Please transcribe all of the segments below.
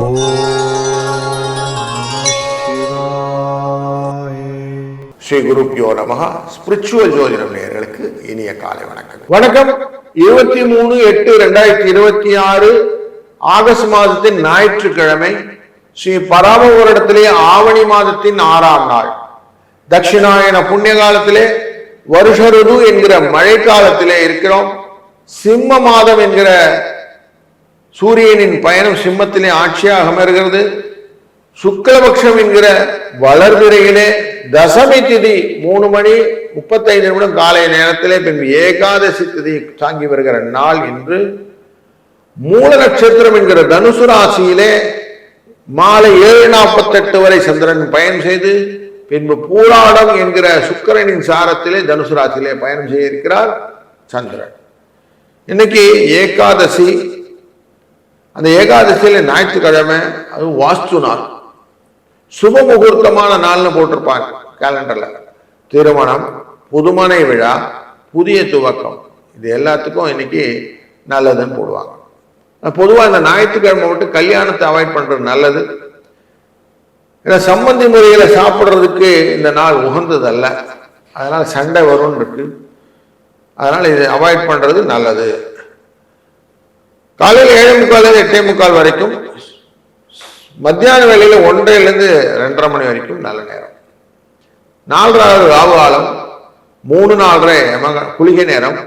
ஸ்ரீ குருப்யோ நமஹ. ஸ்பிரிச்சுவல் ஜோதிடம் நேயர்களுக்கு இனிய காலை வணக்கம். வணக்கம். 23/8/2026 ஆகஸ்ட் மாதத்தின் ஞாயிற்றுக்கிழமை, ஸ்ரீ பராம வருடத்திலே ஆவணி மாதத்தின் 6ஆம் நாள், தட்சிணாயன புண்ணிய காலத்திலே வருஷ ருது என்கிற மழை காலத்திலே இருக்கிறோம். சிம்ம மாதம் என்கிற சூரியனின் பயணம் சிம்மத்திலே ஆட்சியாக அமர்கிறது. சுக்லபக்ஷம் என்கிற வளர்பிறையிலே தசமி திதி 3:35 காலை நேரத்திலே பின்பு ஏகாதசி திதி தாங்கி வருகிற நாள் என்று மூல நட்சத்திரம் என்கிற தனுசு ராசியிலே மாலை 7:48 வரை சந்திரன் பயணம் செய்து பின்பு பூராடம் என்கிற சுக்கிரனின் சாரத்திலே தனுசு ராசியிலே பயணம் செய்ய இருக்கிறார் சந்திரன். இன்னைக்கு ஏகாதசி. அந்த ஏகாதசியில ஞாயிற்றுக்கிழமை, அது வாஸ்து நாள், சுப முகூர்த்தமான நாள்னு போட்டிருப்பாங்க கேலண்டர்ல. திருமணம், புதுமனை விழா, புதிய துவக்கம், இது எல்லாத்துக்கும் இன்னைக்கு நல்லதுன்னு போடுவாங்க. பொதுவாக இந்த ஞாயிற்றுக்கிழமை மட்டும் கல்யாணத்தை அவாய்ட் பண்றது நல்லது. ஏன்னா சம்பந்தி முறையில சாப்பிட்றதுக்கு இந்த நாள் உகந்தது அல்ல. அதனால சண்டை வரும்னு இருக்கு. அதனால இதை அவாய்ட் பண்றது நல்லது. காலையில் 7:45 8:45 வரைக்கும், மத்தியான வேலையில 1:30 2:30 மணி வரைக்கும் நல்ல நேரம். 4:30 ராவு காலம், 3:30 குளிகை நேரம்,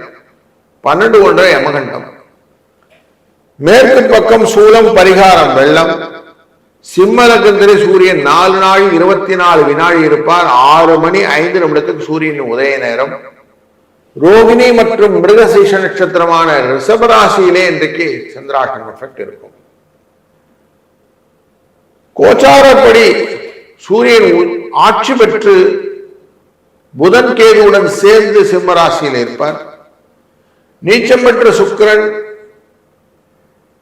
12:30 யமகண்டம். மேற்கு பக்கம் சூலம், பரிகாரம் வெள்ளம். சிம்ம லக்னத்திலே சூரியன் 4 நாள் 24 வினாடி இருப்பார். 6:05 சூரியன் உதய நேரம். ரோகிணி மற்றும் மிருகசீஷ நட்சத்திரமான ரிஷபராசியிலே இன்றைக்கு சந்திராஷ்டம எஃபெக்ட் இருக்கும். கோச்சாரப்படி சூரியன் ஆட்சி பெற்று புதன் கேதுவுடன் சேர்ந்து சிம்ம ராசியில் இருப்பார். நீச்சம் பெற்ற சுக்கிரன்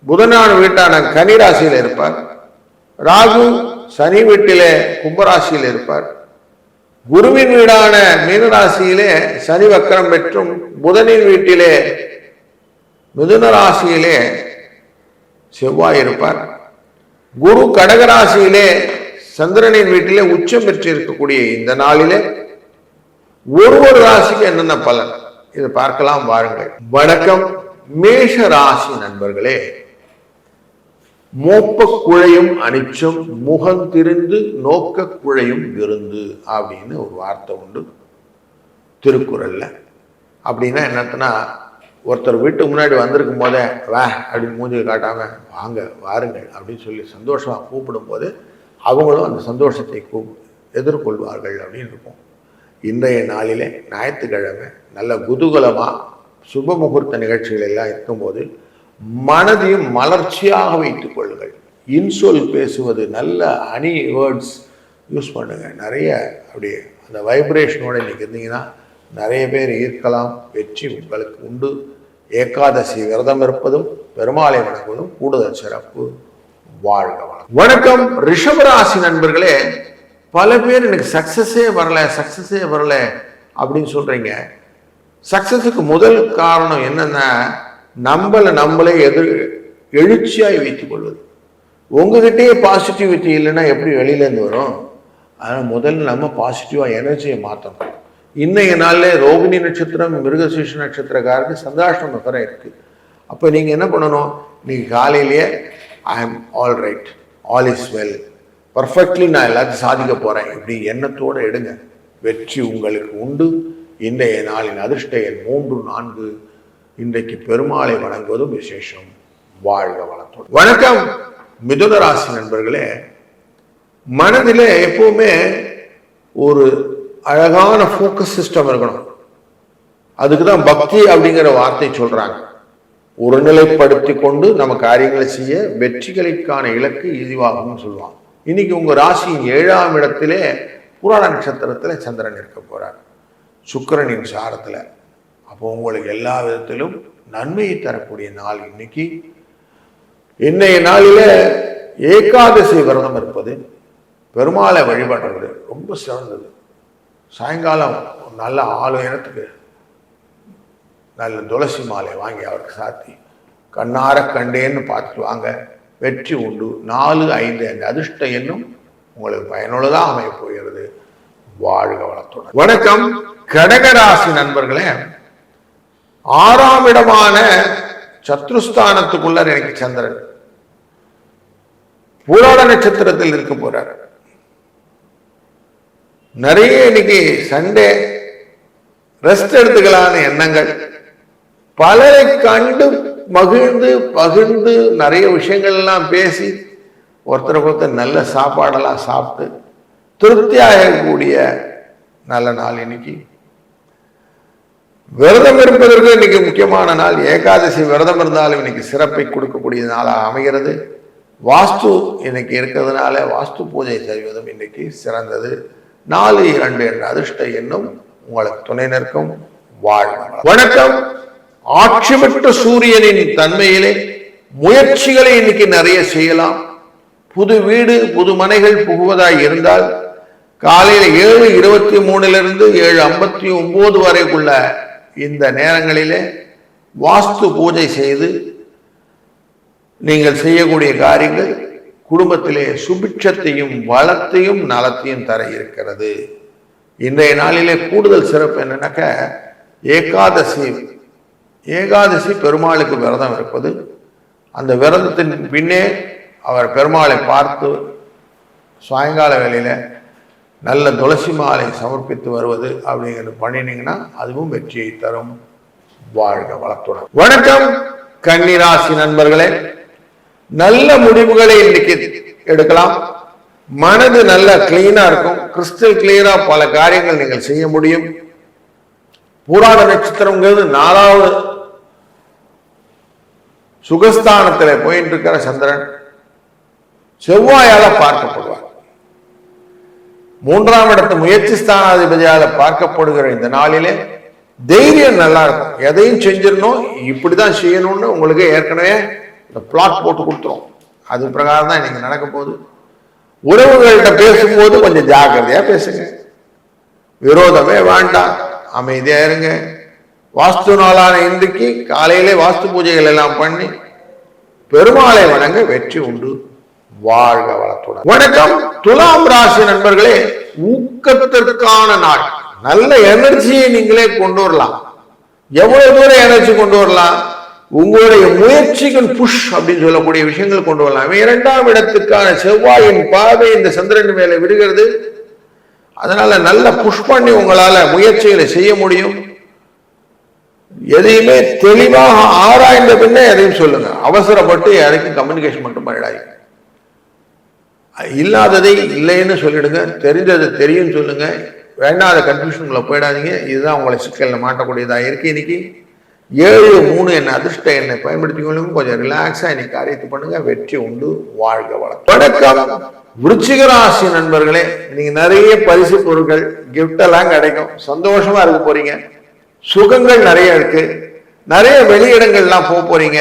புதனான வீட்டான கனி ராசியில் இருப்பார். ராகு சனி வீட்டிலே கும்பராசியில் இருப்பார். குருவின் வீடான மீனராசியிலே சனி வக்கரம் பெற்றும் புதனின் வீட்டிலே மிதுன ராசியிலே செவ்வாய் இருப்பார். குரு கடகராசியிலே சந்திரனின் வீட்டிலே உச்சம் பெற்று இருக்கக்கூடிய இந்த நாளிலே ஒரு ராசிக்கு என்னென்ன பலன், இதை பார்க்கலாம் வாருங்கள். வணக்கம். மேஷ ராசி நண்பர்களே, மோப்ப குழையும் அனிச்சம் முகம் திரிந்து நோக்க குழையும் விருந்து அப்படின்னு ஒரு வார்த்தை உண்டு திருக்குறள்ல. அப்படின்னா என்னன்னா, ஒருத்தர் வீட்டுக்கு முன்னாடி வந்திருக்கும் போதே வா அப்படின்னு மூஞ்சி காட்டாம வாங்க வாருங்கள் அப்படின்னு சொல்லி சந்தோஷமா கூப்பிடும் போது அவங்களும் அந்த சந்தோஷத்தை எதிர்கொள்வார்கள் அப்படின்னு இருக்கும். இன்றைய நாளிலே ஞாயிற்றுக்கிழமை நல்ல குதூகலமா சுப முகூர்த்த நிகழ்ச்சிகள் எல்லாம் இருக்கும்போது மனதையும் மலர்ச்சியாக வைத்துக் கொள்ளுங்கள். இன்சொல் பேசுவது, நல்ல அணி வேர்ட்ஸ் யூஸ் பண்ணுங்க. நிறைய அப்படியே அந்த வைப்ரேஷனோட இன்னைக்கு இருந்தீங்கன்னா நிறைய பேர் ஈர்க்கலாம். வெற்றி உங்களுக்கு உண்டு. ஏகாதசி விரதம் இருப்பதும் பெருமாளை வணங்குவதும் கூடுதல் சிறப்பு. வாழ்க வளம். வணக்கம். ரிஷபராசி நண்பர்களே, பல பேர் எனக்கு சக்சஸே வரல அப்படின்னு சொல்றீங்க. சக்சஸுக்கு முதல் காரணம் என்னன்னா, நம்மளை எழுச்சியாய் வைத்துக் கொள்வது. உங்ககிட்டயே பாசிட்டிவிட்டி இல்லைன்னா எப்படி வெளியில இருந்து வரும்? அதனால முதல்ல நம்ம பாசிட்டிவா எனர்ஜியை மாற்றணும். இன்னைய நாள்ல ரோகிணி நட்சத்திரம் மிருகசீஷ நட்சத்திரக்காரருக்கு சந்திராஷ்டம பெற இருக்கு. அப்ப நீங்க என்ன பண்ணணும்? நீங்க காலையிலேயே I am all right, all is well, perfectly நான் எல்லாத்தையும் சாதிக்க போறேன் இப்படி எண்ணத்தோடு எடுங்க. வெற்றி உங்களுக்கு உண்டு. இன்றைய நாளின் அதிர்ஷ்ட எண் 3 4. இன்றைக்கு பெருமாளை வணங்குவதும் விசேஷம். வாழ்க வளத்தோடு. வணக்கம். மிதுன ராசி நண்பர்களே, மனதிலே எப்பவுமே ஒரு அழகான ஃபோக்கஸ் சிஸ்டம் இருக்கணும். அதுக்குதான் பக்தி அப்படிங்கிற வார்த்தை சொல்றாங்க. ஒருநிலைப்படுத்தி கொண்டு நம்ம காரியங்களை செய்ய வெற்றிகளுக்கான இலக்கு இதுவாகும் சொல்லுவாங்க. இன்னைக்கு உங்க ராசியின் 7ஆம் இடத்திலே புராண நட்சத்திரத்துல சந்திரன் இருக்க போறார், சுக்கிரனின் சாரத்துல. அப்போ உங்களுக்கு எல்லா விதத்திலும் நன்மையை தரக்கூடிய நாள் இன்னைக்கு. இன்னைய நாளில ஏகாதசி விரதம் இருப்பது, பெருமாளை வழிபடுறது ரொம்ப சிறந்தது. சாயங்காலம் நல்ல 6 நேரத்துக்கு நல்ல துளசி மாலை வாங்கி அவருக்கு சாத்தி கண்ணார கண்டேன்னு பார்த்துட்டு வாங்க. வெற்றி உண்டு. 4, 5 என்ற அதிர்ஷ்ட எண்ணும் உங்களுக்கு பயனுள்ளதாக அமைய போகிறது. வாழ்க வளத்துடன். வணக்கம் கடகராசி நண்பர்களே, 6ஆம் இடமான சத்ருஸ்தானத்துக்குள்ள எனக்கு சந்திரன் பூராட நட்சத்திரத்தில் இருக்க போறார். நிறைய இன்னைக்கு சண்டே ரெஸ்ட் எடுத்துக்கலான எண்ணங்கள், பலரை கண்டு மகிழ்ந்து பகிர்ந்து நிறைய விஷயங்கள் எல்லாம் பேசி ஒருத்தருக்கு ஒருத்தர் நல்ல சாப்பாடெல்லாம் சாப்பிட்டு திருப்தியாகக்கூடிய நல்ல நாள் இன்னைக்கு. விரதம் இருப்பதற்கு இன்னைக்கு முக்கியமான நாள். ஏகாதசி விரதம் இருந்தாலும் இன்னைக்கு சிறப்பை கொடுக்கக்கூடிய நாளாக அமைகிறது. வாஸ்து இன்னைக்கு இருக்கிறதுனால வாஸ்து பூஜை செய்வதும் இன்னைக்கு சிறந்தது. 4, 2 என்ற அதிர்ஷ்ட எண்ணும் உங்களுக்கு துணை நிற்கும். வாழ்க. வணக்கம். ஆட்சி பெற்ற சூரியனின் தன்மையிலே முயற்சிகளை இன்னைக்கு நிறைய செய்யலாம். புது வீடு புது மனைகள் புகுவதாய் இருந்தால் காலையில் 7:23 7:59 வரைக்குள்ள இந்த நேரங்களிலே வாஸ்து பூஜை செய்து நீங்கள் செய்யக்கூடிய காரியங்கள் குடும்பத்திலே சுபிட்சத்தையும் வளத்தையும் நலத்தையும் தர இருக்கிறது. இன்றைய நாளிலே கூடுதல் சிறப்பு என்னன்னாக்க ஏகாதசி பெருமாளுக்கு விரதம் இருப்பது. அந்த விரதத்தின் பின்னே அவர் பெருமாளை பார்த்து சாயங்கால வேளையில நல்ல துளசி மாலை சமர்ப்பித்து வருவது அப்படிங்கிறது பண்ணினீங்கன்னா அதுவும் வெற்றியை தரும். வாழ்க வளத்துடன். வணக்கம் கன்னிராசி நண்பர்களே, நல்ல முடிவுகளை இன்னைக்கு எடுக்கலாம். மனது நல்ல கிளீனா இருக்கும். கிறிஸ்டல் கிளியரா பல காரியங்கள் நீங்கள் செய்ய முடியும். பூராட நட்சத்திரம்ங்கிறது 4வது சுகஸ்தானத்தில் போயிட்டு இருக்கிற சந்திரன் செவ்வாயால பார்க்கப்படுவார். 3ஆம் இடத்து முயற்சி ஸ்தானாதிபதியால பார்க்கப்படுகிற இந்த நாளிலே தைரியம் நல்லா இருக்கும். எதையும் செஞ்சிடணும், இப்படிதான் செய்யணும்னு உங்களுக்கு ஏற்கனவே இந்த பிளாட் போட்டு கொடுத்துரும். அது பிரகாரம் தான் இன்னைக்கு நடக்க போகுது. உறவுகள்கிட்ட பேசும்போது கொஞ்சம் ஜாக்கிரதையா பேசுங்க. விரோதமே வேண்டாம், அமைதியா இருங்க. வாஸ்து நாளான இன்றைக்கு காலையிலே வாஸ்து பூஜைகள் எல்லாம் பண்ணி பெருமாளை வணங்க வெற்றி உண்டு. வாழ்க வளத்துடன். வணக்கம் துலாம் ராசி நண்பர்களே, ஊக்கத்திற்கான நாள். நல்ல எனர்ஜியை நீங்களே கொண்டு வரலாம். எவ்வளவு தூரம் எனர்ஜி கொண்டு வரலாம்? உங்களுடைய முயற்சிகள் புஷ் அப்படின்னு சொல்லக்கூடிய விஷயங்கள் கொண்டு வரலாம். 2ஆம் இடத்துக்கான செவ்வாயின் பார்வை இந்த சந்திரன் மேல விடுகிறது. அதனால நல்ல புஷ் பண்ணி உங்களால முயற்சிகளை செய்ய முடியும். எதையுமே தெளிவாக ஆராய்ந்த பின்னே எதையும் சொல்லுங்க. அவசரப்பட்டு யாருக்கும் கம்யூனிகேஷன் மட்டும் பண்ணிடாதீங்க. இல்லாததை இல்லைன்னு சொல்லிடுங்க, தெரிஞ்சதை தெரியும் சொல்லுங்க. வேண்டாத கன்ஃபியூஷன்களை போயிடாதீங்க. இதுதான் உங்களை சிக்கலில் மாட்டக்கூடியதாக இருக்கு. இன்னைக்கு 7, 3 என்ன அதிர்ஷ்ட எண்ணை பயன்படுத்திக்கொள்ளுங்க. கொஞ்சம் ரிலாக்ஸா இன்னைக்கு காரியத்தை பண்ணுங்க. வெற்றி உண்டு. வாழ்க வளம். வணக்கம் விருச்சிக ராசி நண்பர்களே, நீங்க நிறைய பரிசு பொருட்கள் கிஃப்ட் எல்லாம் கிடைக்கும். சந்தோஷமா இருக்க போறீங்க. சுகங்கள் நிறைய இருக்கு. நிறைய வெளியிடங்கள்லாம் போக போறீங்க.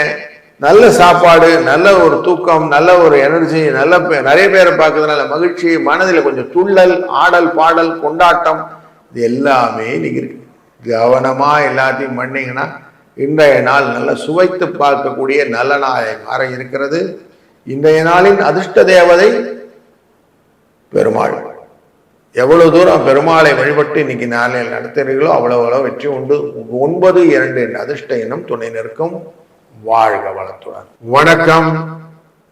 நல்ல சாப்பாடு, நல்ல ஒரு தூக்கம், நல்ல ஒரு எனர்ஜி, நிறைய பேரை பார்க்கறதுனால மகிழ்ச்சி, மனதில் கொஞ்சம் துள்ளல், ஆடல் பாடல் கொண்டாட்டம், இது எல்லாமே இன்னைக்கு இருக்கு. கவனமா எல்லாத்தையும் பண்ணீங்கன்னா இன்றைய நாள் நல்ல சுவைத்து பார்க்கக்கூடிய நல்ல நாளை மாற இருக்கிறது. இன்றைய நாளின் அதிர்ஷ்ட தேவதை பெருமாள். எவ்வளவு தூரம் பெருமாளை வழிபட்டு இன்னைக்கு நாளில் நடத்துறீர்களோ அவ்வளவு வெற்றி உண்டு. 9, 2 என்ற அதிர்ஷ்ட எண்ணம் துணை நிற்கும். வாழ்க வளத்துடன். வணக்கம்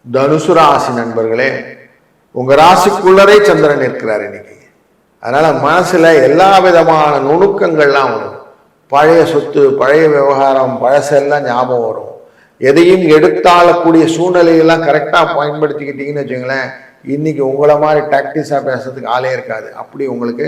தனுசு ராசி நண்பர்களே, உங்க ராசிக்குள்ளரே சந்திரன் இருக்கிறார் இன்னைக்கு. அதனால மனசுல எல்லா விதமான நுணுக்கங்கள்லாம் வரும். பழைய சொத்து, பழைய விவகாரம், பழசெல்லாம் ஞாபகம் வரும். எதையும் எடுத்தாளக்கூடிய சூழ்நிலையெல்லாம் கரெக்டா பயன்படுத்திக்கிட்டீங்கன்னு வச்சுங்களேன், இன்னைக்கு உங்களை மாதிரி டாக்டிஸா பேசுறதுக்கு ஆளே இருக்காது. அப்படி உங்களுக்கு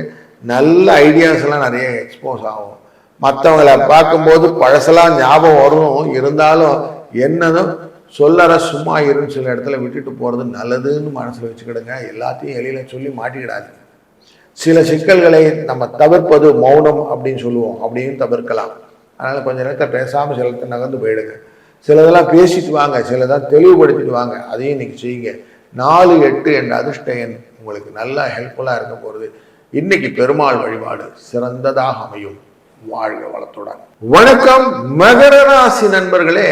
நல்ல ஐடியாஸ் எல்லாம் நிறைய எக்ஸ்போஸ் ஆகும். மற்றவங்களை பார்க்கும்போது பழசெல்லாம் ஞாபகம் வரும். இருந்தாலும் என்னதும் சொல்லற சும்மா இருன்னு சில இடத்துல விட்டுட்டு போறது நல்லதுன்னு மனசுல வச்சுக்கிடுங்க. எல்லாத்தையும் எளியில சொல்லி மாட்டிக்கிடாது. சில சிக்கல்களை நம்ம தவிர்ப்பது மௌனம் அப்படின்னு சொல்லுவோம், அப்படின்னு தவிர்க்கலாம். அதனால கொஞ்ச நேரத்தை பேசாம சிலத்தை நகர்ந்து போயிடுங்க. சிலதெல்லாம் பேசிட்டு வாங்க, சிலதான் தெளிவுபடுத்திட்டு வாங்க. அதையும் இன்னைக்கு செய்யுங்க. 4, 8 என்ற அதிர்ஷ்ட எண் உங்களுக்கு நல்லா ஹெல்ப்ஃபுல்லா இருக்க போறது. இன்னைக்கு பெருமாள் வழிபாடு சிறந்ததாக அமையும். வாழ்க வளத்துடன். வணக்கம் மகர ராசி நண்பர்களே,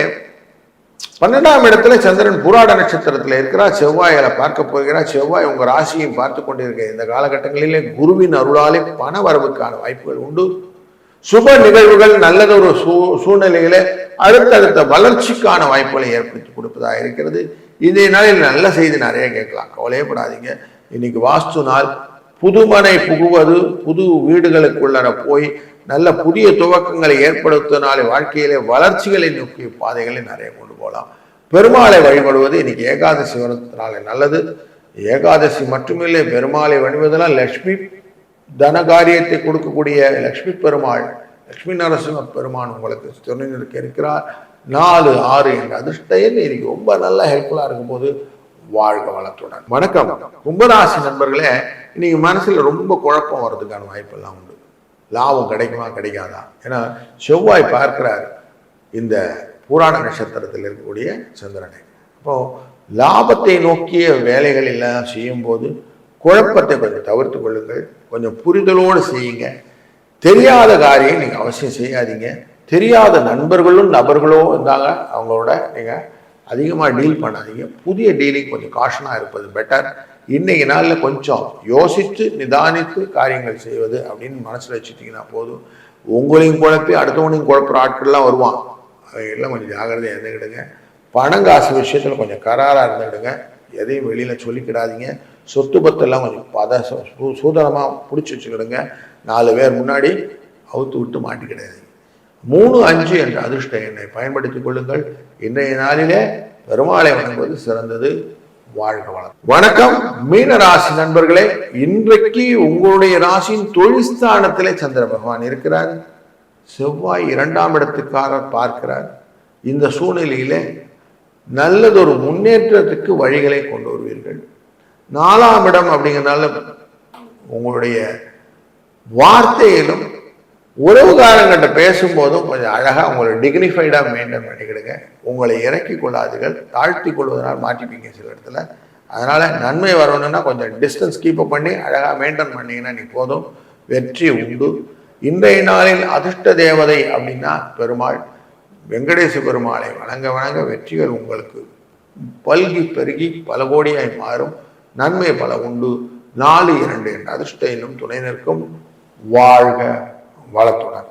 12ஆம் இடத்துல சந்திரன் பூராட நட்சத்திரத்தில் இருக்கிறார். செவ்வாயை பார்க்க போகிறார். செவ்வாய் உங்க ராசியையும் பார்த்து கொண்டிருக்க இந்த காலகட்டங்களிலே குருவின் அருளாலே பண வரவுக்கான வாய்ப்புகள் உண்டு. சுப நிகழ்வுகள் நல்லதொரு சூழ்நிலையில அடுத்தடுத்த வளர்ச்சிக்கான வாய்ப்புகளை ஏற்படுத்தி கொடுப்பதாக இருக்கிறது. இன்றைய நாளில் நல்ல செய்தி நிறைய கேட்கலாம், கவலையப்படாதீங்க. இன்னைக்கு வாஸ்து நாள். புதுமனை புகுவது, புது வீடுகளுக்குள்ளர போய் நல்ல புதிய துவக்கங்களை ஏற்படுத்தினாலே வாழ்க்கையிலே வளர்ச்சிகளை நோக்கிய பாதைகளை நிறைய கொண்டு போகலாம். பெருமாளை வழிபடுவது இன்னைக்கு ஏகாதசி வரத்தினாலே நல்லது. ஏகாதசி மட்டுமில்லை, பெருமாளை வழிபடுவதனால் லட்சுமி தனகாரியத்தை கொடுக்கக்கூடிய லட்சுமி பெருமாள், லட்சுமி நரசிம்ம பெருமான் உங்களுக்கு துணை நிற்க இருக்கிறார். 4, 6 என்ற அதிர்ஷ்டம் இன்னைக்கு ரொம்ப நல்லா ஹெல்ப்ஃபுல்லா இருக்கும் போது வாழ்க வளத்துடன். வணக்கம் கும்பராசி நண்பர்களே, இன்னைக்கு மனசுல ரொம்ப குழப்பம் வர்றதுக்கான வாய்ப்பெல்லாம் உண்டு. லாபம் கிடைக்குமா கிடைக்காதா? ஏன்னா செவ்வாய் பார்க்கிறார் இந்த பூராட நட்சத்திரத்தில் இருக்கக்கூடிய சந்திரனை. அப்போ லாபத்தை நோக்கிய வேலைகள் எல்லாம் செய்யும் போது குழப்பத்தை கொஞ்சம் தவிர்த்து கொள்ளுங்கள். கொஞ்சம் புரிதலோடு செய்யுங்க. தெரியாத காரியம் நீங்க அவசியம் செய்யாதீங்க. தெரியாத நபர்களோ இருந்தாங்க, அவங்களோட நீங்க அதிகமாக டீல் பண்ணாதீங்க. புதிய டீலிங் கொஞ்சம் காஷனாக இருப்பது பெட்டர். இன்னைக்கு நாளில் கொஞ்சம் யோசித்து நிதானித்து காரியங்கள் செய்வது அப்படின்னு மனசில் வச்சுட்டிங்கன்னா போதும். உங்களையும் குழப்பி அடுத்தவனையும் குழப்புற ஆட்கள்லாம் வருவான். அவையெல்லாம் கொஞ்சம் ஜாகிரதையாக இருந்துக்கிடுங்க. பணங்காசு விஷயத்தில் கொஞ்சம் கராராக இருந்துக்கிடுங்க. எதையும் வெளியில் சொல்லிக்கிடாதீங்க. சொத்து பத்தெல்லாம் கொஞ்சம் சூதனமாக பிடிச்சி வச்சுக்கிடுங்க. 4 பேர் முன்னாடி அவுத்து விட்டு மாட்டிக்கிடாதீங்க. 3, 5 என்ற அதிர்ஷ்ட எண்ணை பயன்படுத்திக் கொள்ளுங்கள். இன்றைய நாளிலே பெருமாளை வணங்குவது சிறந்தது. வாழ்க வளம். வணக்கம் மீன ராசி நண்பர்களே, இன்றைக்கு உங்களுடைய ராசியின் தொழில் ஸ்தானத்திலே சந்திர பகவான் இருக்கிறார். செவ்வாய் 2ஆம் இடத்துக்காக பார்க்கிறார். இந்த சூழ்நிலையிலே நல்லதொரு முன்னேற்றத்துக்கு வழிகளை கொண்டு வருவீர்கள். 4ஆம் இடம் அப்படிங்கிறதுனால உங்களுடைய வார்த்தையிலும் உறவுகாரங்கிட்ட பேசும்போதும் கொஞ்சம் அழகாக உங்களை டிக்னிஃபைடாக மெயின்டைன் பண்ணிக்கிடுங்க. உங்களை இறக்கி கொள்ளாதுகள், தாழ்த்தி கொள்வதனால் மாட்டிப்பீங்க சில இடத்துல. அதனால் நன்மை வரணும்னா கொஞ்சம் டிஸ்டன்ஸ் கீப்பப் பண்ணி அழகாக மெயின்டைன் பண்ணிங்கன்னா நீ போதும், வெற்றி உண்டு. இன்றைய நாளில் அதிர்ஷ்ட தேவதை அப்படின்னா பெருமாள். வெங்கடேச பெருமாளை வணங்க வெற்றிகள் உங்களுக்கு பல்கி பெருகி பல கோடியாய் மாறும். நன்மை பல உண்டு. 4, 2 என்ற அதிர்ஷ்ட இன்னும் துணை நிற்கும். வாழ்க வளத்துடன்.